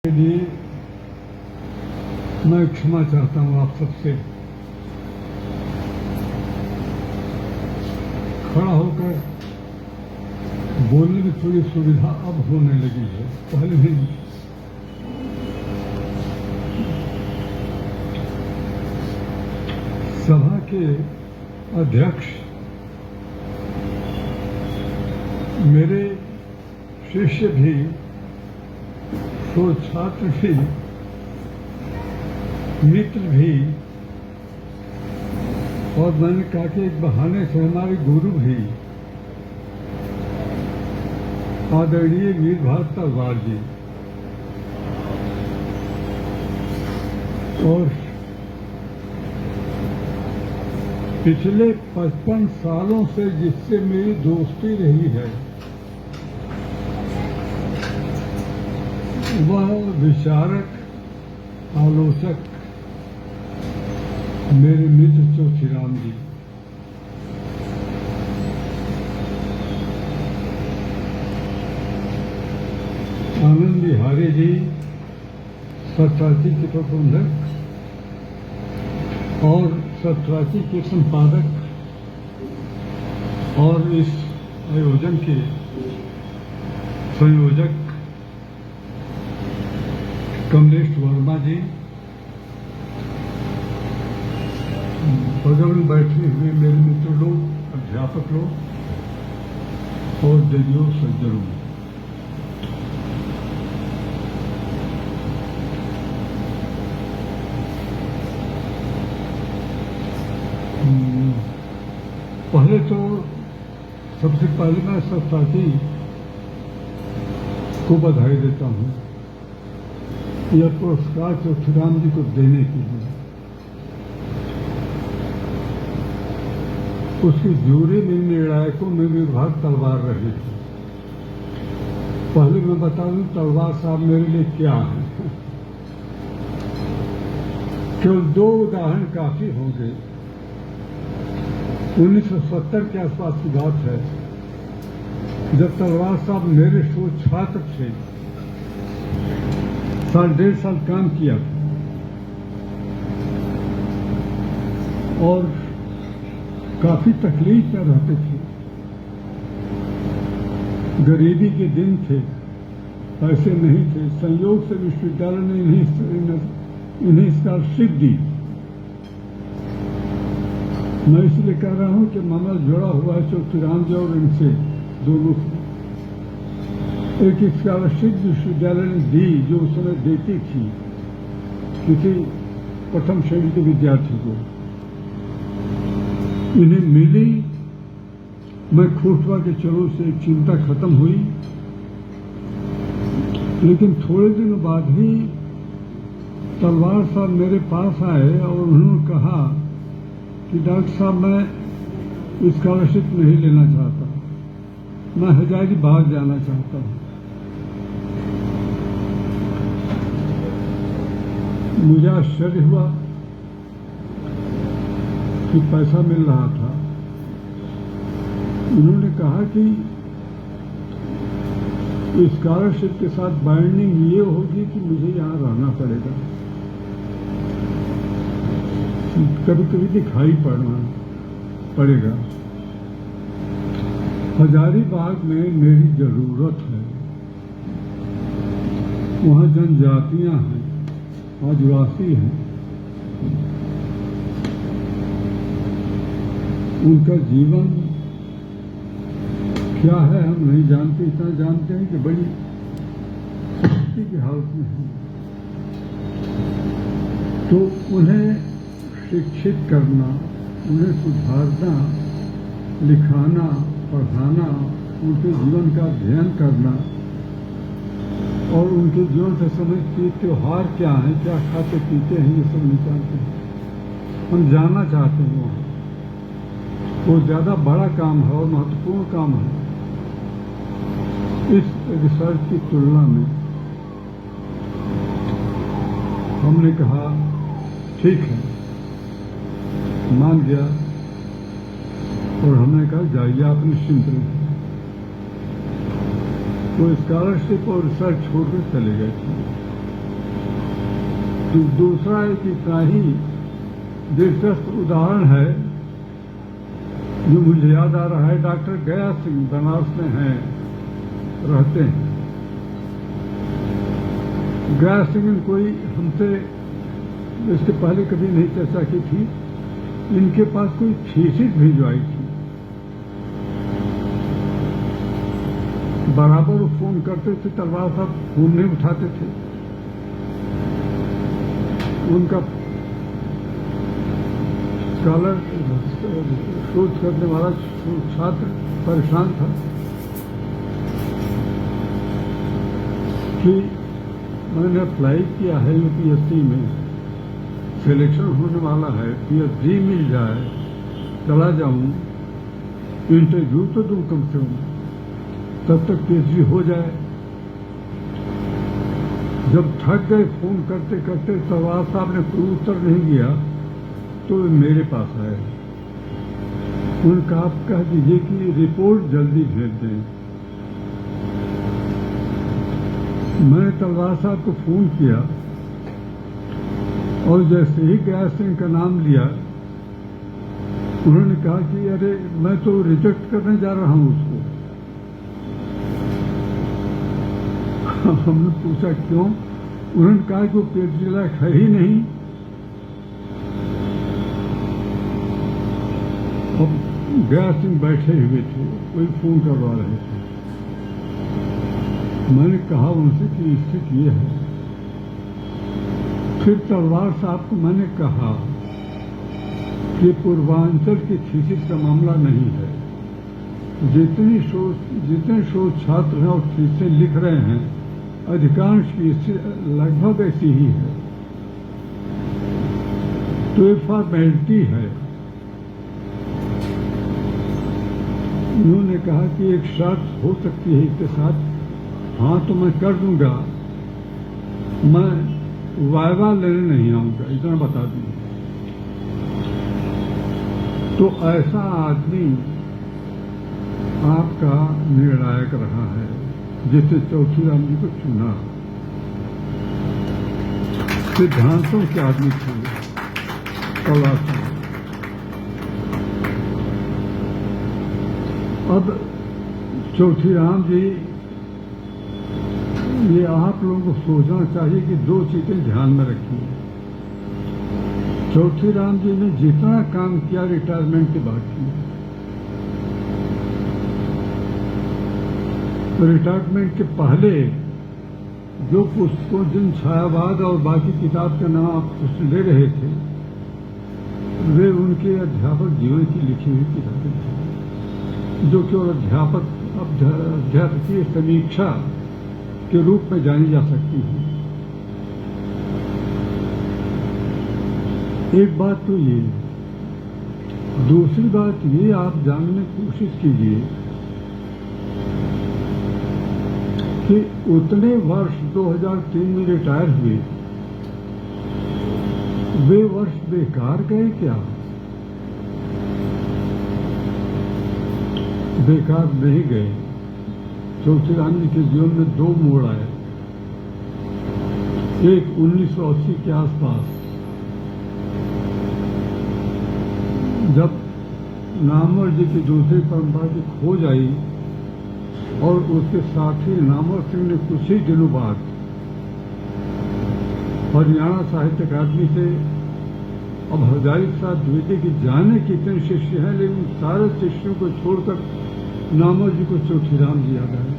के लिए मैं क्षमा चाहता हूं आप सबसे। खड़ा होकर बोलने की थोड़ी सुविधा अब होने लगी है, पहले नहीं। सभा के अध्यक्ष मेरे शिष्य भी, शोध छात्र भी, मित्र भी, और मैंने कहा कि एक बहाने से हमारे गुरु भी आदरणीय वीरभार तलवार जी, और पिछले 55 सालों से जिससे मेरी दोस्ती रही है वह विचारक, आलोचक मेरे मित्र चौथीराम जी। आनंद बिहारी जी, सत्राची के प्रबंधक और सत्राची के संपादक, और इस आयोजन के संयोजक कमलेश वर्मा जी, बगल में बैठे हुए मेरे मित्र लोग, अध्यापक लोग और देवियों सज्जनों, पहले तो सबसे पहले मैं सत्राची को बधाई देता हूं यह पुरस्कार चौथीराम जी को देने के लिए। उसकी जूरी में निर्णायकों में वीरभार तलवार रहे थे। पहले मैं बता दूं तलवार साहब मेरे लिए क्या है। केवल 2 उदाहरण काफी होंगे। 1970 के आसपास की बात है, जब तलवार साहब मेरे शोध छात्र थे, 1.5 साल काम किया और काफी तकलीफ में रहते थे। गरीबी के दिन थे, पैसे नहीं थे। संयोग से विश्वविद्यालय ने इन्हें स्कॉलरशिप दी। मैं इसलिए कह रहा हूं कि मामला जुड़ा हुआ है चौथीराम जी और इनसे दोनों से। एक स्कॉलरशिप विश्वविद्यालय ने दी जो उस समय देती थी किसी प्रथम श्रेणी के विद्यार्थी को। इन्हें मिली, मैं खुश हुआ कि चलो से चिंता खत्म हुई। लेकिन थोड़े दिनों बाद ही तलवार साहब मेरे पास आए और उन्होंने कहा कि डॉक्टर साहब मैं स्कॉलरशिप नहीं लेना चाहता, मैं हजारीबाग जाना चाहता हूं। मुझे आश्चर्य हुआ कि पैसा मिल रहा था। उन्होंने कहा कि स्कॉलरशिप के साथ बाइंडिंग ये होगी कि मुझे यहां रहना पड़ेगा, कभी कभी दिखाई पड़ेगा। हजारीबाग में मेरी जरूरत है। वहां जनजातियां हैं, आदिवासी हैं, उनका जीवन क्या है हम नहीं जानते। इतना जानते हैं कि बड़ी सख्ती की हालत में है। तो उन्हें शिक्षित करना, उन्हें सुधारना, लिखाना, पढ़ाना, उनके जीवन का अध्ययन करना और उनके जीवन से संबंधित त्योहार क्या है, क्या खाते पीते हैं, ये सब नहीं जानते हैं। हम जानना चाहते हैं वहाँ। वो ज्यादा बड़ा काम है और महत्वपूर्ण काम है इस रिसर्च की तुलना में। हमने कहा ठीक है, मान गया और हमने कहा जाइए आप निश्चिंत रहिए। वो स्कॉलरशिप और रिसर्च छोड़कर चले गए थे। दूसरा एक इतना ही दिलचस्प उदाहरण है जो मुझे याद आ रहा है। डॉक्टर गया सिंह बनारस में हैं, रहते हैं। गया सिंह ने कोई हमसे इसके पहले कभी नहीं चर्चा की थी। इनके पास कोई थीसिस भिजवाई थी। बराबर वो फोन करते थे, तलवार साहब फोन नहीं उठाते थे। उनका स्कॉलर शोध करने वाला छात्र परेशान था कि मैंने अप्लाई किया है यूपीएससी में, सिलेक्शन होने वाला है, पीएचडी मिल जाए, चला जाऊं, इंटरव्यू तो दूं कम से कम, तब तक पीएचडी हो जाए। जब थक गए फोन करते करते, तलवार साहब ने कोई उत्तर नहीं दिया तो मेरे पास आए। उनका आप कह दीजिए कि रिपोर्ट जल्दी भेज दें। मैंने तलवार साहब को फोन किया और जैसे ही गया सिंह का नाम लिया, उन्होंने कहा कि अरे मैं तो रिजेक्ट करने जा रहा हूं उसको। हमने पूछा क्यों? उन्होंने कहा कि वो पीएचडी लायक है ही नहीं। अब गया सिंह बैठे हुए थे, कोई फोन करवा रहे थे। मैंने कहा उनसे कि स्थिति ये है। फिर तलवार साहब को मैंने कहा कि पूर्वांचल की थीसिस का मामला नहीं है। जितने शोध छात्र हैं और थीसिस लिख रहे हैं, अधिकांश की स्थिति लगभग ऐसी ही है। तो एक फॉर्मेलिटी है। उन्होंने कहा कि एक शर्त हो सकती है इसके साथ। हाँ तो मैं कर दूंगा, मैं वायवा लेने नहीं आऊंगा, इतना बता दूंगा। तो ऐसा आदमी आपका निर्णायक रहा है जिसे चौथीराम जी को चुना। सिद्धांतों के आदमी थे तलवार साहब। अब चौथीराम जी, ये आप लोगों को सोचना चाहिए कि दो चीजें ध्यान में रखिए। चौथीराम जी ने जितना काम किया रिटायरमेंट के बाद किया। रिटायरमेंट के पहले जो पुस्तकों, जिन छायावाद और बाकी किताब का नाम आप ले रहे थे, वे उनके अध्यापक जीवन की लिखी हुई किताबें थी, जो केवल अध्यापकीय समीक्षा के रूप में जानी जा सकती है। एक बात तो ये। दूसरी बात ये, आप जानने की कोशिश कीजिए कि उतने वर्ष 2003 में रिटायर हुए, वे वर्ष बेकार गए क्या? बेकार नहीं गए। चौथीराम जी के जीवन में दो मोड़ आए। एक 1980 के आसपास, जब नामवर जी की दूसरी परंपरा की खोज आई और उसके साथी नामवर सिंह ने कुछ ही दिनों बाद हरियाणा साहित्य अकादमी से, अब हजारी प्रसाद द्विवेदी की जाने कितने शिष्य हैं, लेकिन सारे शिष्यों को छोड़कर नामवर जी को चौथीराम जी याद आए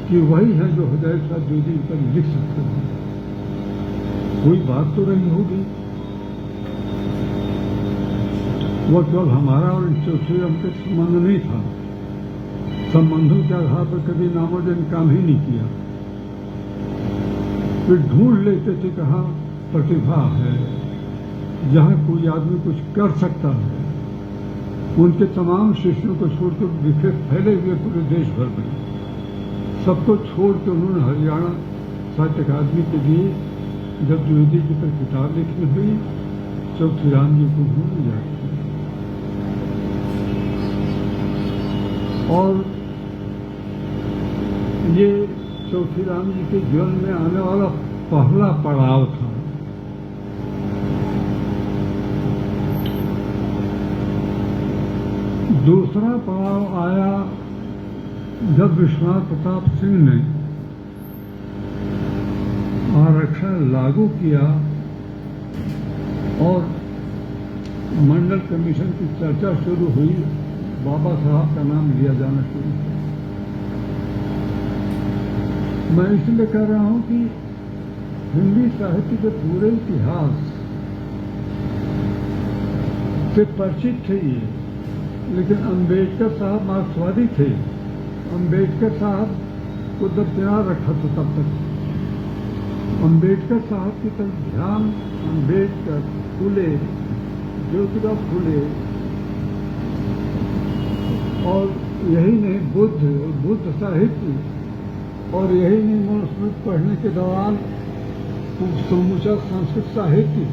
कि वही है जो हजारी प्रसाद द्विवेदी पर लिख सकते हैं। कोई बात तो रही होगी। वह केवल हमारा और चौथीराम का संबंध नहीं था। संबंधों के आधार पर कभी नामवर जी ने काम ही नहीं किया। वे ढूंढ लेते थे कहाँ प्रतिभा है, जहाँ कोई आदमी कुछ कर सकता है। उनके तमाम शिष्यों को छोड़कर बिखरे फैले हुए पूरे देश भर में, सबको छोड़कर उन्होंने हरियाणा साहित्य अकादमी के लिए जब द्विवेदी जी पर किताब लिखनी हुई, चौथीराम जी को ढूंढ लिया। और ये चौथीराम जी के जीवन में आने वाला पहला पड़ाव था। दूसरा पड़ाव आया जब विश्वनाथ प्रताप सिंह ने आरक्षण लागू किया और मंडल कमीशन की चर्चा शुरू हुई, बाबा साहब का नाम लिया जाना शुरू हुआ। मैं इसलिए कह रहा हूं कि हिंदी साहित्य के पूरे इतिहास से परिचित थे ये, लेकिन अंबेडकर साहब मार्क्सवादी थे। अंबेडकर साहब को दरकिनार रखा था तब तक। अंबेडकर साहब की तरफ ध्यान, अंबेडकर, फुले, ज्योतिबा फुले और यही नहीं बुद्ध साहित्य और यही नहीं मनुस्मृति पढ़ने के दौरान समूचा संस्कृत साहित्य।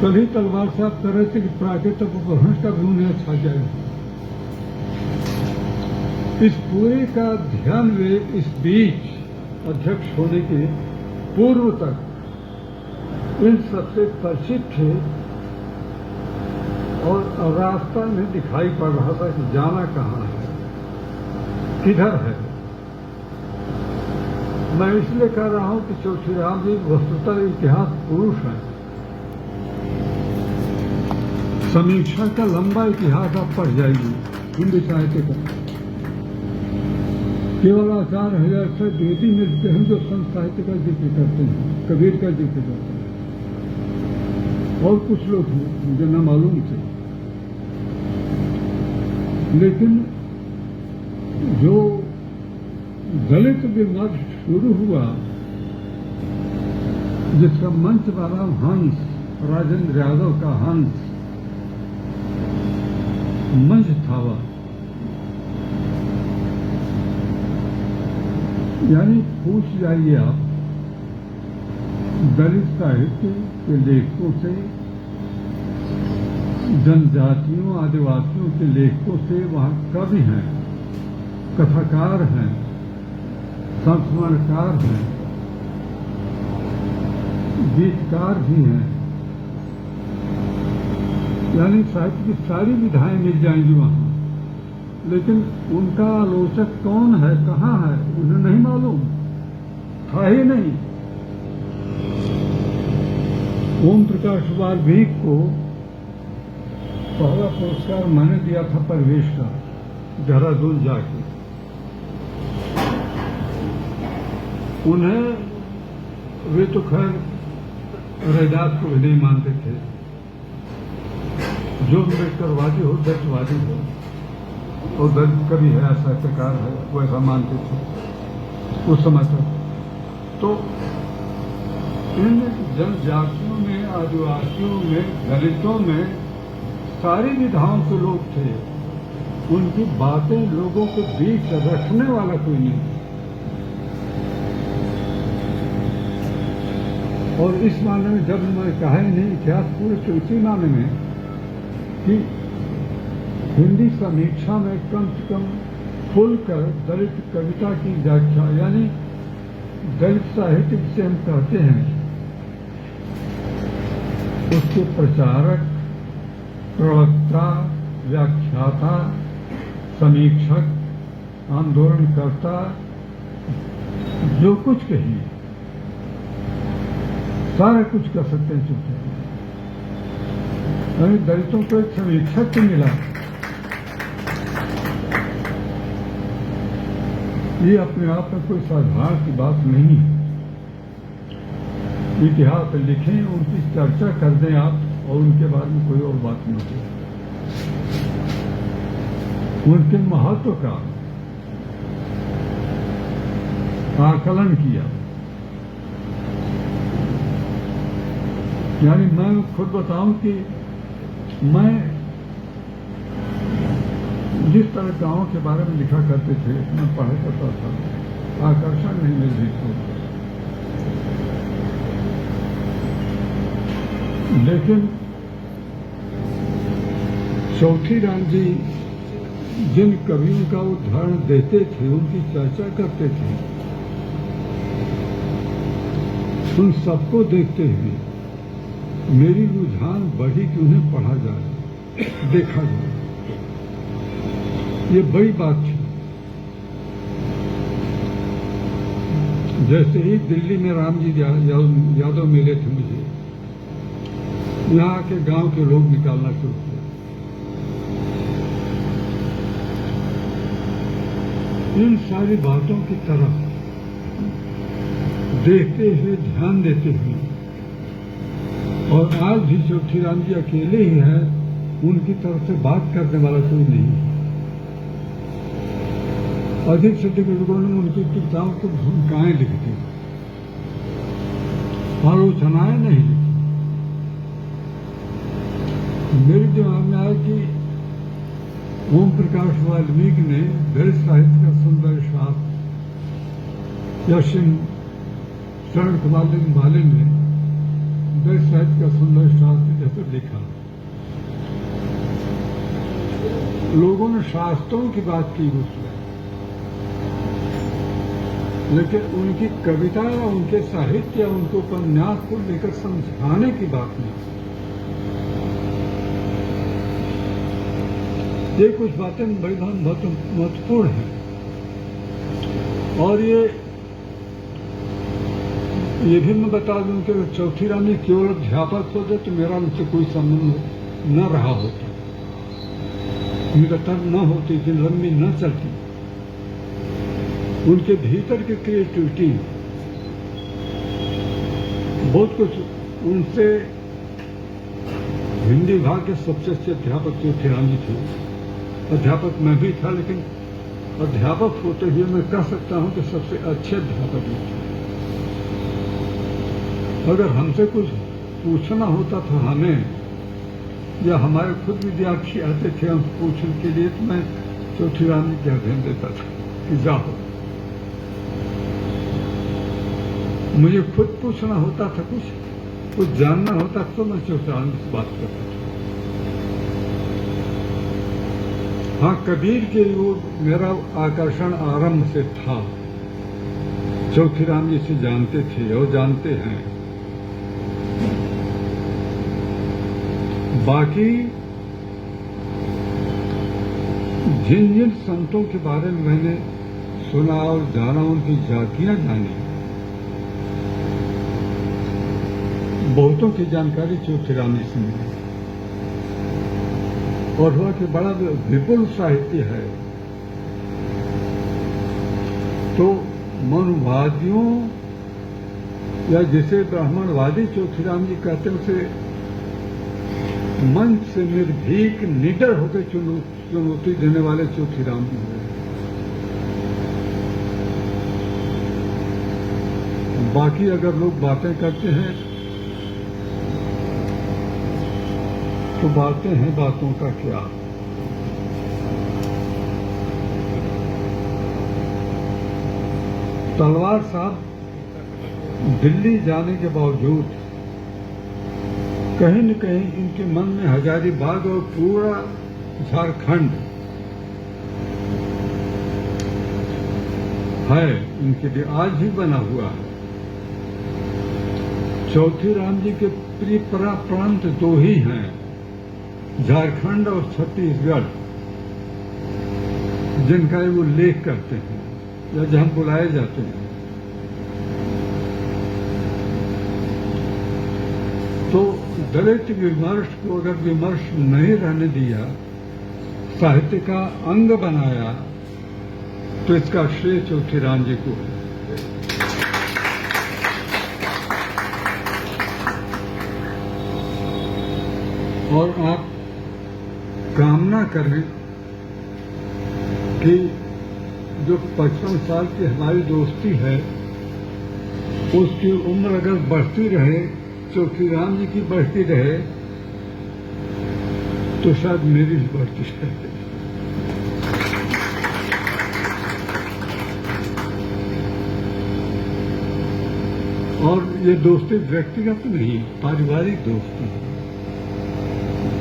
कभी तलवार साहब कह रहे थे कि प्राकृतिक अपभ्रंश का भी उन्हें अच्छा जाए। इस पूरे का ध्यान वे इस बीच अध्यक्ष होने के पूर्व तक इन सबसे परिचित थे और रास्ता में दिखाई पड़ रहा था कि जाना कहाँ है, किधर है। मैं इसलिए कह रहा हूं कि चौधरीराम जी वस्तुतः इतिहास पुरुष हैं। समीक्षा का लंबा इतिहास आप पढ़ जाइए हिंदी साहित्य का। केवल आचार्य हजार से द्विवेदी मिलते हैं जो संत साहित्य का जिक्र करते हैं, कबीर का जिक्र करते हैं, और कुछ लोग हैं मुझे न मालूम थे। लेकिन जो दलित विमर्श शुरू हुआ, जिसका मंच वाला हंस, राजेंद्र यादव का हंस मंच था वह, यानी पूछ जाइए आप दलित साहित्य के लेखकों से, जनजातियों आदिवासियों के लेखकों से, वहां कवि हैं, कथाकार हैं, संस्मरणकार हैं, गीतकार भी हैं, यानी साहित्य की सारी विधाएं मिल जाएंगी वहां। लेकिन उनका आलोचक कौन है, कहाँ है, उन्हें नहीं मालूम, था ही नहीं। ओम प्रकाश वाल्मीकि को पहला पुरस्कार मैंने दिया था परिवेश का, देहरादून जाके। उन्हें वे तो खैर रैदास को भी नहीं मानते थे, जो अम्बेडकरवादी हो, दलितवादी हो, और दलित कवि है, ऐसा प्रकार है, वैसा मानते थे उस समय तक। तो इन जनजातियों में, आदिवासियों में, दलितों में सारी विधाओं के लोग थे। उनकी बातें लोगों के बीच रखने वाला कोई नहीं। और इस माने में जब मैंने कहा ही नहीं, इतिहास पूरे तो इसी माने में कि हिंदी समीक्षा में कम से कम खुलकर दलित कविता की व्याख्या, यानी दलित साहित्य जिसे हम कहते हैं, उसके प्रचारक, प्रवक्ता, व्याख्याता, समीक्षक, आंदोलनकर्ता, जो कुछ कहिए सारा कुछ कर सकते हैं चुपचाप। यानी दलितों को एक समीक्षक तो मिला, ये अपने आप में कोई साधारण की बात नहीं है। इतिहास लिखें, उनकी चर्चा कर दें आप, और उनके बारे में कोई और बात नहीं है। उनके महत्व का आकलन किया। यानी मैं खुद बताऊं कि मैं जिस तरह गांव के बारे में लिखा करते थे, मैं पढ़ा करता था, आकर्षण नहीं मिल रही थी। लेकिन चौधरीराम जी जिन कवियों का उदाहरण देते थे, उनकी चर्चा करते थे, उन सबको देखते हुए मेरी रुझान बढ़ी कि उन्हें पढ़ा जाए, देखा जाए। ये बड़ी बात थी। जैसे ही दिल्ली में राम जी यादव मिले थे मुझे, यहाँ के गांव के लोग निकालना शुरू किया। इन सारी बातों की तरफ देखते हुए, ध्यान देते हुए, और आज भी चौथीराम जी अकेले ही हैं, उनकी तरफ से बात करने वाला कोई नहीं है। अधिक से अधिक लोगों ने उनकी कविताओं को भूमिकाएं लिख दी, आलोचनाएं नहीं लिखी। मेरे दिमाग में आया कि ओम प्रकाश वाल्मीकि ने दलित साहित्य का सुंदर शास्त्र, या शरण कुमार वाले ने दलित साहित्य का सुंदर शास्त्र जैसे लिखा। लोगों ने शास्त्रों की बात की उसमें, लेकिन उनकी कविता या उनके साहित्य या उनके उपन्यास को लेकर समझाने की बात नहीं। ये कुछ बातें बड़ी महत्वपूर्ण हैं, और ये भी मैं बता दूं कि चौथीराम जी केवल अध्यापक होते तो मेरा उनसे कोई संबंध न रहा होता, निरंतर न होती, दिन लंबी न चलती। उनके भीतर की क्रिएटिविटी, बहुत कुछ उनसे। हिंदी विभाग के सबसे अच्छे अध्यापक चौथीराम जी थे। अध्यापक मैं भी था, लेकिन अध्यापक होते हुए मैं कह सकता हूं कि सबसे अच्छे अध्यापक भी थे। अगर हमसे कुछ पूछना होता था हमें, या हमारे खुद विद्यार्थी आते थे हम पूछने के लिए, तो मैं चौथीराम जी क्या ध्यान देता था कि जाओ। मुझे खुद पूछना होता था, कुछ जानना होता तो मैं चौथीराम जी से बात करता था। हाँ, कबीर के वो मेरा आकर्षण आरंभ से था। चौथीराम जी से जानते थे और जानते हैं। बाकी जिन जिन संतों के बारे में मैंने सुना और जाना, उनकी जातियां जानी, बहुतों की जानकारी चौथीराम जी से मिली। और हुआ कि बड़ा विपुल साहित्य है। तो मनुवादियों, या जिसे ब्राह्मणवादी चौथीराम जी कहते हैं, उसे मंच से निर्भीक निडर होकर चुनौती देने वाले चौथीराम जी हुए। बाकी अगर लोग बातें करते हैं तो बातें हैं, बातों का क्या। तलवार साहब दिल्ली जाने के बावजूद कहीं न कहीं इनके मन में हजारीबाग और पूरा झारखंड है, इनके लिए आज भी बना हुआ है। चौथीराम जी के प्रिय प्रांत दो ही हैं, झारखंड और छत्तीसगढ़, जिनका वो लेख करते हैं या जहां बुलाए जाते हैं। तो दलित विमर्श को अगर विमर्श नहीं रहने दिया, साहित्य का अंग बनाया, तो इसका श्रेय चौथीराम जी को है। और आप कामना करें कि जो 55 साल की हमारी दोस्ती है, उसकी उम्र अगर बढ़ती रहे, चौथीराम जी की बढ़ती रहे, तो शायद मेरी भी बढ़ती रहे। और ये दोस्ती व्यक्तिगत नहीं, पारिवारिक दोस्ती है।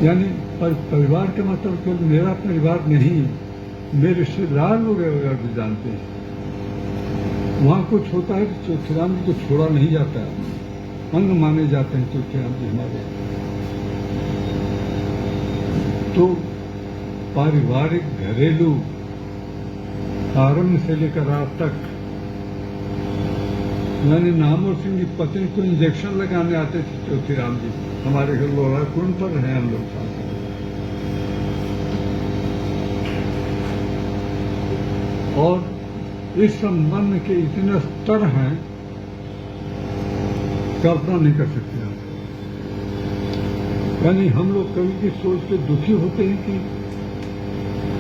यानी परिवार का मतलब केवल मेरा परिवार नहीं, मेरे रिश्तेदार लोग अगर भी जानते हैं। वहां कुछ होता है तो चौथीराम जी को छोड़ा नहीं जाता, अंग माने जाते हैं चौथीराम जी हमारे। तो पारिवारिक घरेलू आरंभ से लेकर रात तक, यानी नामवर सिंह की पत्नी को इंजेक्शन लगाने आते थे चौथीराम जी, हमारे घर लोहारा कुंड पर रहे हम लोग साथ। और इस संबंध के इतने स्तर हैं, कल्पना नहीं कर सकते आप। यानी हम लोग कभी भी सोच के दुखी होते हैं कि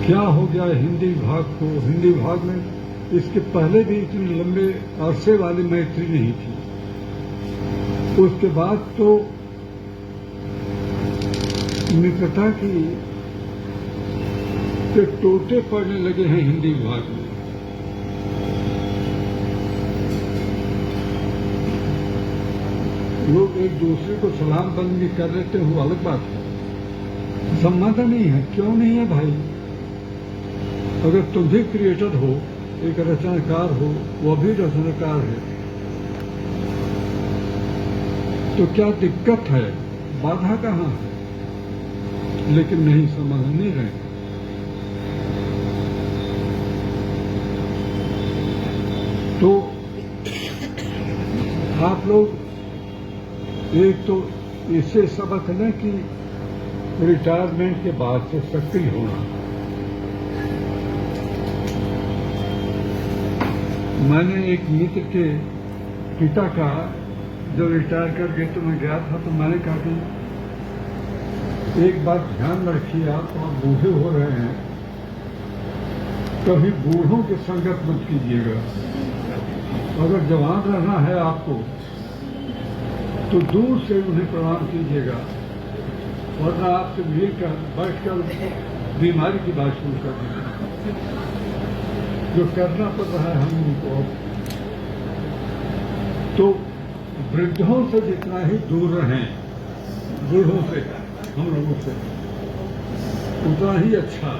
क्या हो गया हिंदी विभाग को। हिंदी विभाग में इसके पहले भी इतने लंबे अरसे वाली मैत्री नहीं थी, उसके बाद तो मित्रता की के टोटे पड़ने लगे हैं हिंदी विभाग में। लोग एक दूसरे को सलाम बंदी कर लेते हो, अलग बात है, संबंध नहीं है। क्यों नहीं है भाई? अगर तुम भी क्रिएटर हो, एक रचनाकार हो, वो भी रचनाकार है, तो क्या दिक्कत है? बाधा कहाँ है? लेकिन नहीं, समझ नहीं रहे। तो आप लोग एक तो इससे सबक लें कि रिटायरमेंट के बाद से सक्रिय होना। मैंने एक मित्र के पिता का जो रिटायर कर गए तो मैं गया था, तो मैंने कहा कि एक बात ध्यान रखिए, आप बूढ़े हो रहे हैं, कभी बूढ़ों की संगत मत कीजिएगा। अगर जवान रहना है आपको तो दूर से उन्हें प्रणाम कीजिएगा, वरना आपसे मिलकर बैठकर बीमारी की बात शुरू कर दीजिए। जो करना पड़ रहा है हम उनको। तो वृद्धों से जितना ही दूर रहें, बूढ़ों से, हम लोगों से, उतना ही अच्छा।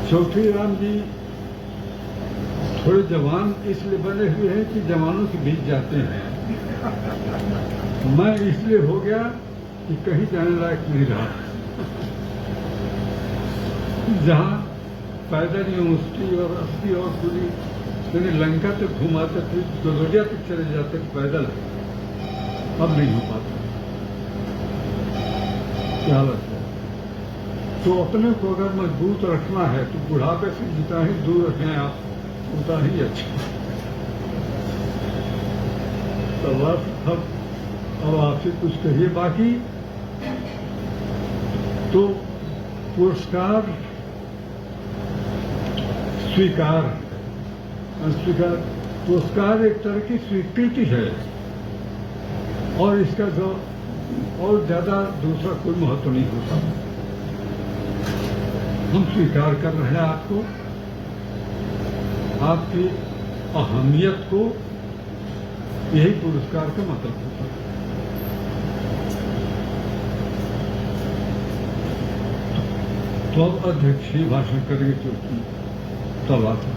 चौथीराम जी थोड़े जवान इसलिए बने हुए हैं कि जवानों के बीच जाते हैं। मैं इसलिए हो गया कि कहीं जाने लायक नहीं रहा। जहां पैदल यूनिवर्सिटी और 80 और पूरी यानी लंका तक घुमाते थे, गलोरिया तक चले जाते पैदल, अब नहीं हो पाता। क्या हालत है? तो अपने को अगर मजबूत रखना है तो बुढ़ापे से जितना ही दूर रखें आप, उतना ही अच्छा। तो बस अब आपसे कुछ कहिए। बाकी तो पुरस्कार स्वीकार, अस्वीकार, पुरस्कार एक तरह की स्वीकृति है, और इसका जो और ज्यादा दूसरा कोई महत्व नहीं होता। हम स्वीकार कर रहे हैं आपको, आपकी अहमियत को, यही पुरस्कार का मतलब होता है। तो अब अध्यक्षीय भाषण करेंगे, तब आता